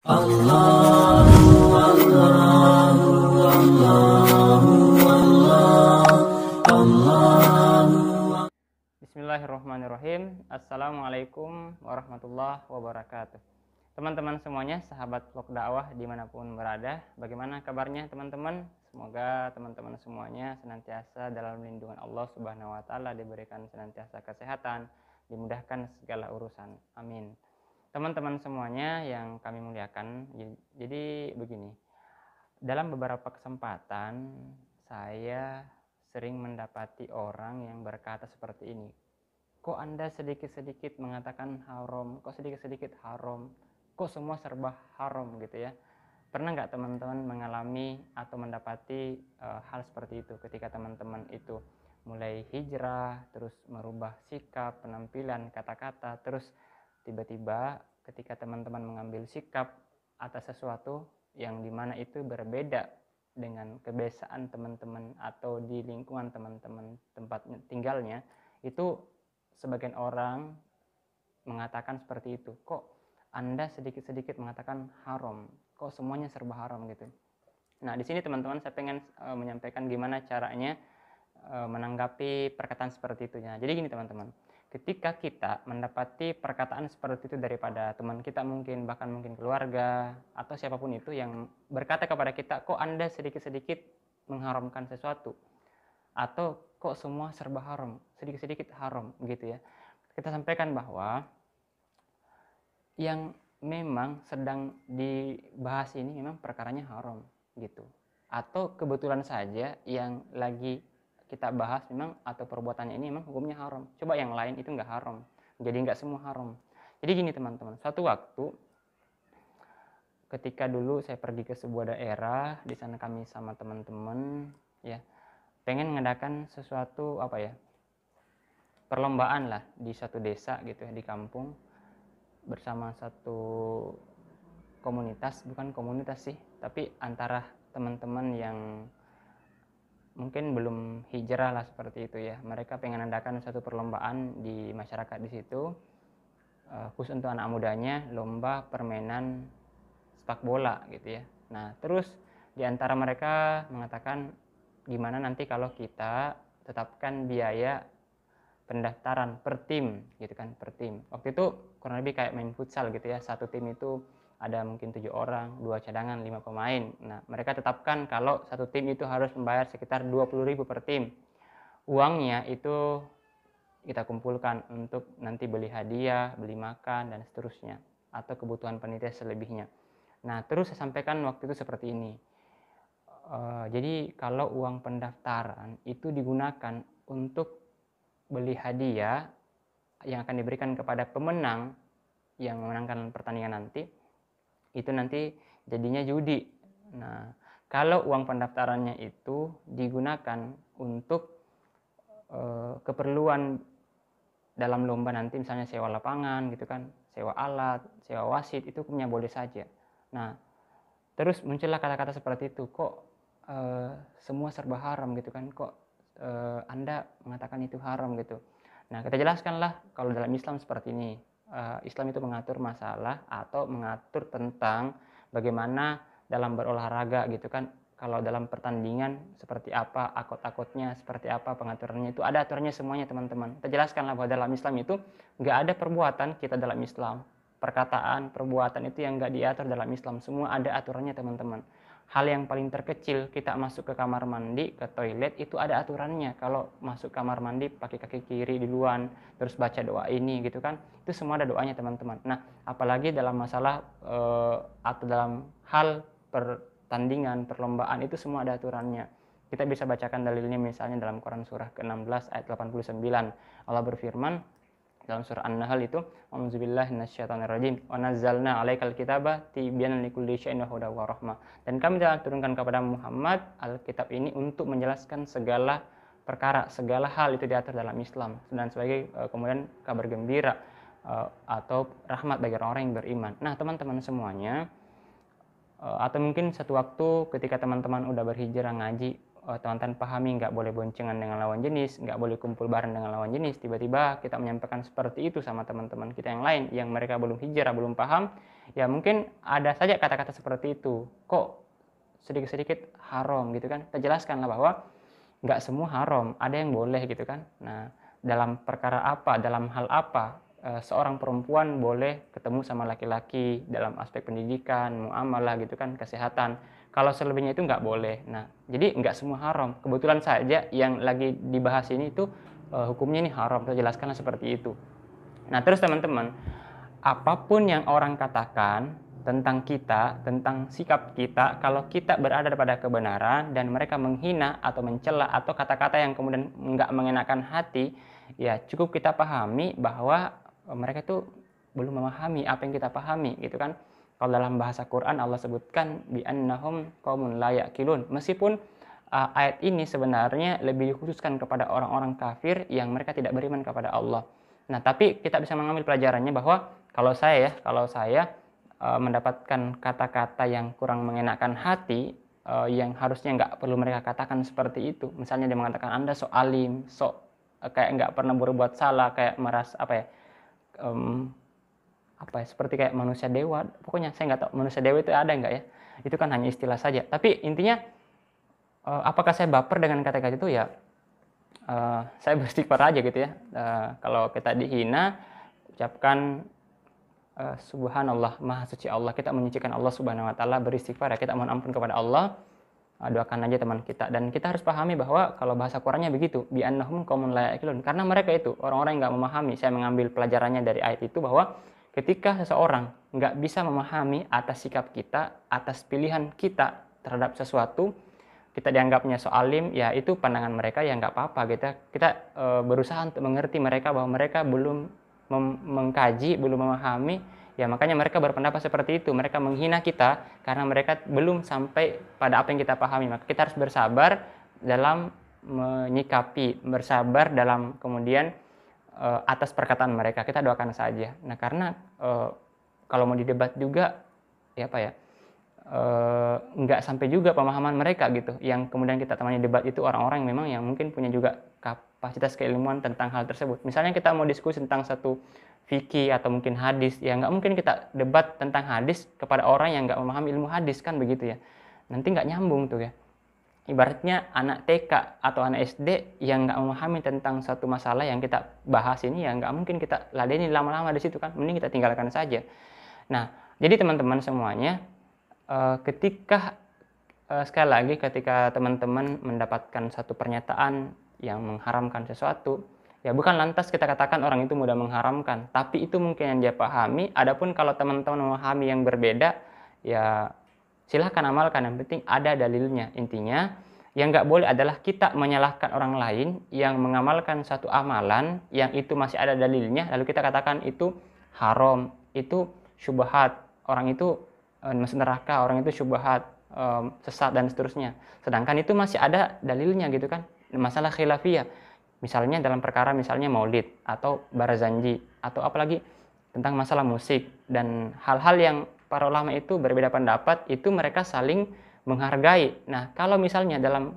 Bismillahirrahmanirrahim. Assalamualaikum warahmatullahi wabarakatuh. Teman-teman semuanya, sahabat vlog dakwah dimanapun berada, bagaimana kabarnya teman-teman? Semoga teman-teman semuanya senantiasa dalam lindungan Allah Subhanahu wa Ta'ala, diberikan senantiasa kesehatan, dimudahkan segala urusan. Amin. Teman-teman semuanya yang kami muliakan, jadi begini, dalam beberapa kesempatan saya sering mendapati orang yang berkata seperti ini, kok Anda sedikit-sedikit mengatakan haram, kok sedikit-sedikit haram, kok semua serba haram gitu ya. Pernah nggak teman-teman mengalami atau mendapati hal seperti itu ketika teman-teman itu mulai hijrah, terus merubah sikap, penampilan, kata-kata, terus tiba-tiba ketika teman-teman mengambil sikap atas sesuatu yang dimana itu berbeda dengan kebiasaan teman-teman atau di lingkungan teman-teman tempat tinggalnya, itu sebagian orang mengatakan seperti itu, kok Anda sedikit-sedikit mengatakan haram, kok semuanya serba haram gitu. Nah, di sini teman-teman saya pengen menyampaikan gimana caranya menanggapi perkataan seperti itu ya. Jadi gini teman-teman, ketika kita mendapati perkataan seperti itu daripada teman kita, mungkin bahkan mungkin keluarga atau siapapun itu yang berkata kepada kita, kok Anda sedikit-sedikit mengharamkan sesuatu, atau kok semua serba haram, sedikit-sedikit haram gitu ya. Kita sampaikan bahwa yang memang sedang dibahas ini memang perkaranya haram gitu. Atau kebetulan saja yang lagi kita bahas memang atau perbuatannya ini memang hukumnya haram. Coba yang lain itu nggak haram. Jadi nggak semua haram. Jadi gini teman-teman, suatu waktu ketika dulu saya pergi ke sebuah daerah, di sana kami sama teman-teman ya pengen mengadakan sesuatu perlombaan lah di suatu desa gitu ya, di kampung, bersama satu komunitas, bukan komunitas sih, tapi antara teman-teman yang mungkin belum hijrah lah seperti itu ya. Mereka pengen mengadakan satu perlombaan di masyarakat di situ, khusus untuk anak mudanya, lomba permainan sepak bola gitu ya. Nah, terus di antara mereka mengatakan, gimana nanti kalau kita tetapkan biaya pendaftaran per tim gitu kan, per tim. Waktu itu kurang lebih kayak main futsal gitu ya, satu tim itu ada mungkin 7 orang, 2 cadangan, 5 pemain. Nah, mereka tetapkan kalau satu tim itu harus membayar sekitar 20.000 per tim. Uangnya itu kita kumpulkan untuk nanti beli hadiah, beli makan, dan seterusnya, atau kebutuhan panitia selebihnya. Nah, terus saya sampaikan waktu itu seperti ini. Jadi kalau uang pendaftaran itu digunakan untuk beli hadiah yang akan diberikan kepada pemenang yang memenangkan pertandingan nanti, itu nanti jadinya judi. Nah, kalau uang pendaftarannya itu digunakan untuk keperluan dalam lomba nanti, misalnya sewa lapangan gitu kan, sewa alat, sewa wasit, itu hukumnya boleh saja. Nah, terus muncullah kata-kata seperti itu, kok semua serba haram gitu kan, kok Anda mengatakan itu haram gitu. Nah, kita jelaskanlah kalau dalam Islam seperti ini. Islam itu mengatur masalah atau mengatur tentang bagaimana dalam berolahraga gitu kan. Kalau dalam pertandingan seperti apa, akut-akutnya seperti apa, pengaturannya itu ada aturannya semuanya teman-teman. Kita jelaskanlah bahwa dalam Islam itu nggak ada perbuatan kita dalam Islam, perkataan, perbuatan itu yang nggak diatur dalam Islam. Semua ada aturannya teman-teman. Hal yang paling terkecil, kita masuk ke kamar mandi, ke toilet, itu ada aturannya. Kalau masuk kamar mandi pakai kaki kiri duluan, terus baca doa ini gitu kan, itu semua ada doanya teman-teman. Nah, apalagi dalam masalah atau dalam hal pertandingan, perlombaan, itu semua ada aturannya. Kita bisa bacakan dalilnya misalnya dalam Quran surah ke-16 ayat 89. Allah berfirman dalam surah An-Nahl itu, "A'udzubillahi minasyaitonirrajim. Wa nazzalna 'alaikal kitaba tibyanan likulli syai'in wa hudan wa rahmah." Dan kami telah turunkan kepada Muhammad Alkitab ini untuk menjelaskan segala perkara, segala hal itu diatur dalam Islam, dan sebagai kemudian kabar gembira atau rahmat bagi orang-orang yang beriman. Nah, teman-teman semuanya, atau mungkin satu waktu ketika teman-teman udah berhijrah ngaji, teman-teman pahami nggak boleh boncengan dengan lawan jenis, nggak boleh kumpul bareng dengan lawan jenis, tiba-tiba kita menyampaikan seperti itu sama teman-teman kita yang lain yang mereka belum hijrah, belum paham, ya mungkin ada saja kata-kata seperti itu. Kok sedikit-sedikit haram gitu kan? Kita jelaskanlah bahwa nggak semua haram, ada yang boleh gitu kan. Nah, dalam perkara apa, dalam hal apa seorang perempuan boleh ketemu sama laki-laki dalam aspek pendidikan, muamalah gitu kan, kesehatan. Kalau selebihnya itu nggak boleh. Nah, jadi nggak semua haram. Kebetulan saja yang lagi dibahas ini itu hukumnya ini haram. Saya jelaskanlah seperti itu. Nah, terus teman-teman, apapun yang orang katakan tentang kita, tentang sikap kita, kalau kita berada pada kebenaran dan mereka menghina atau mencela atau kata-kata yang kemudian nggak mengenakan hati, ya cukup kita pahami bahwa mereka itu belum memahami apa yang kita pahami gitu kan. Kalau dalam bahasa Quran Allah sebutkan bi annahum qaumun la yaqilun. Meskipun ayat ini sebenarnya lebih dikhususkan kepada orang-orang kafir yang mereka tidak beriman kepada Allah. Nah, tapi kita bisa mengambil pelajarannya bahwa kalau saya mendapatkan kata-kata yang kurang mengenakan hati, yang harusnya nggak perlu mereka katakan seperti itu. Misalnya dia mengatakan Anda sok alim, sok kayak nggak pernah berbuat salah, kayak merasa seperti kayak manusia dewa. Pokoknya saya nggak tahu manusia dewa itu ada nggak ya. Itu kan hanya istilah saja. Tapi intinya apakah saya baper dengan kata-kata itu ya? Saya beristighfar aja gitu ya. Kalau kita dihina, ucapkan subhanallah, maha suci Allah. Kita menyucikan Allah subhanahu wa ta'ala, beristighfar ya. Kita mohon ampun kepada Allah. Doakan aja teman kita. Dan kita harus pahami bahwa kalau bahasa Qurannya begitu, bi annahum qaumun la yaqilun. Karena mereka itu orang-orang yang nggak memahami. Saya mengambil pelajarannya dari ayat itu bahwa ketika seseorang nggak bisa memahami atas sikap kita, atas pilihan kita terhadap sesuatu, kita dianggapnya soalim, ya itu pandangan mereka, ya nggak apa-apa. Kita berusaha untuk mengerti mereka bahwa mereka belum mengkaji, belum memahami, ya makanya mereka berpendapat seperti itu. Mereka menghina kita karena mereka belum sampai pada apa yang kita pahami. Maka kita harus bersabar dalam menyikapi, bersabar dalam kemudian atas perkataan mereka. Kita doakan saja. Nah, karena kalau mau didebat juga ya nggak sampai juga pemahaman mereka gitu. Yang kemudian kita temani debat itu orang-orang yang memang yang mungkin punya juga kapasitas keilmuan tentang hal tersebut. Misalnya kita mau diskusi tentang satu fikih atau mungkin hadis, ya nggak mungkin kita debat tentang hadis kepada orang yang nggak memahami ilmu hadis, kan begitu ya. Nanti nggak nyambung tuh ya. Ibaratnya anak TK atau anak SD yang nggak memahami tentang satu masalah yang kita bahas ini, ya nggak mungkin kita ladeni lama-lama di situ kan. Mending kita tinggalkan saja. Nah, jadi teman-teman semuanya, ketika sekali lagi ketika teman-teman mendapatkan satu pernyataan yang mengharamkan sesuatu, ya bukan lantas kita katakan orang itu mudah mengharamkan, tapi itu mungkin yang dia pahami. Adapun kalau teman-teman memahami yang berbeda, ya silahkan amalkan, yang penting ada dalilnya. Intinya yang nggak boleh adalah kita menyalahkan orang lain yang mengamalkan satu amalan yang itu masih ada dalilnya, lalu kita katakan itu haram, itu syubhat, orang itu masuk neraka, orang itu syubhat, sesat dan seterusnya. Sedangkan itu masih ada dalilnya gitu kan. Masalah khilafiyah. Misalnya dalam perkara misalnya maulid atau barazanji atau apalagi tentang masalah musik dan hal-hal yang para ulama itu berbeda pendapat, itu mereka saling menghargai. Nah, kalau misalnya dalam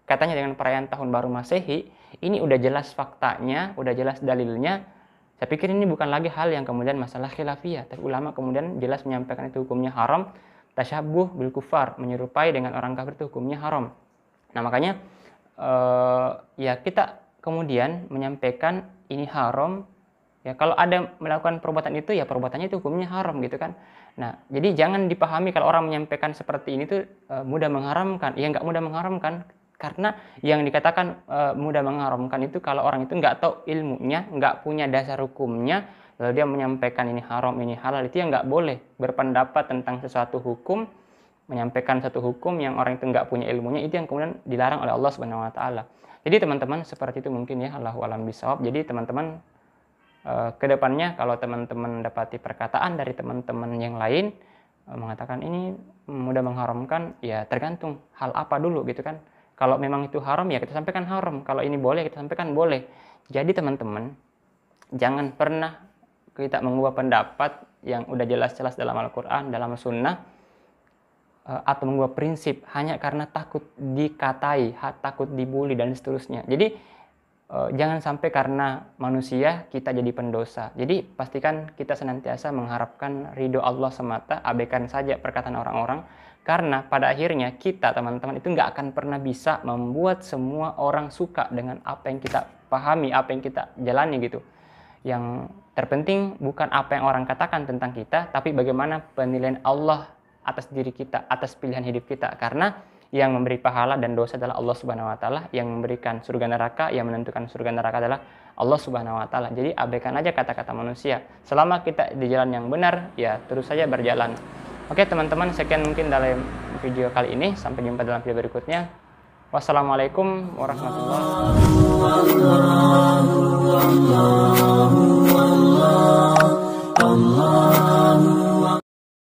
katanya dengan perayaan tahun baru Masehi, ini udah jelas faktanya, udah jelas dalilnya. Saya pikir ini bukan lagi hal yang kemudian masalah khilafiyah, tapi ulama kemudian jelas menyampaikan itu hukumnya haram, tasyabuh bil kufar, menyerupai dengan orang kafir itu hukumnya haram. Nah, makanya ya kita kemudian menyampaikan ini haram. Ya, kalau ada melakukan perbuatan itu, ya perbuatannya itu hukumnya haram gitu kan. Nah, jadi jangan dipahami kalau orang menyampaikan seperti ini tuh mudah mengharamkan. Ya nggak mudah mengharamkan, karena yang dikatakan mudah mengharamkan itu kalau orang itu nggak tahu ilmunya, nggak punya dasar hukumnya, lalu dia menyampaikan ini haram, ini halal, itu yang nggak boleh berpendapat tentang sesuatu hukum, menyampaikan satu hukum yang orang itu nggak punya ilmunya, itu yang kemudian dilarang oleh Allah Subhanahu Wa Taala. Jadi teman-teman seperti itu mungkin ya, Allahu a'lam bishawab. Jadi teman-teman kedepannya kalau teman-teman dapati perkataan dari teman-teman yang lain mengatakan ini mudah mengharamkan, ya tergantung hal apa dulu gitu kan. Kalau memang itu haram, ya kita sampaikan haram. Kalau ini boleh, kita sampaikan boleh. Jadi teman-teman, jangan pernah kita mengubah pendapat yang udah jelas-jelas dalam Al-Quran, dalam Sunnah, atau mengubah prinsip hanya karena takut dikatai, takut dibully dan seterusnya. Jadi jangan sampai karena manusia kita jadi pendosa. Jadi pastikan kita senantiasa mengharapkan ridho Allah semata, abaikan saja perkataan orang-orang. Karena pada akhirnya kita teman-teman itu nggak akan pernah bisa membuat semua orang suka dengan apa yang kita pahami, apa yang kita jalani gitu. Yang terpenting bukan apa yang orang katakan tentang kita, tapi bagaimana penilaian Allah atas diri kita, atas pilihan hidup kita. Karena yang memberi pahala dan dosa adalah Allah Subhanahu wa taala, yang memberikan surga neraka, yang menentukan surga neraka adalah Allah Subhanahu wa taala. Jadi abaikan aja kata-kata manusia. Selama kita di jalan yang benar, ya terus saja berjalan. Oke teman-teman, sekian mungkin dalam video kali ini. Sampai jumpa dalam video berikutnya. Wassalamualaikum warahmatullahi wabarakatuh.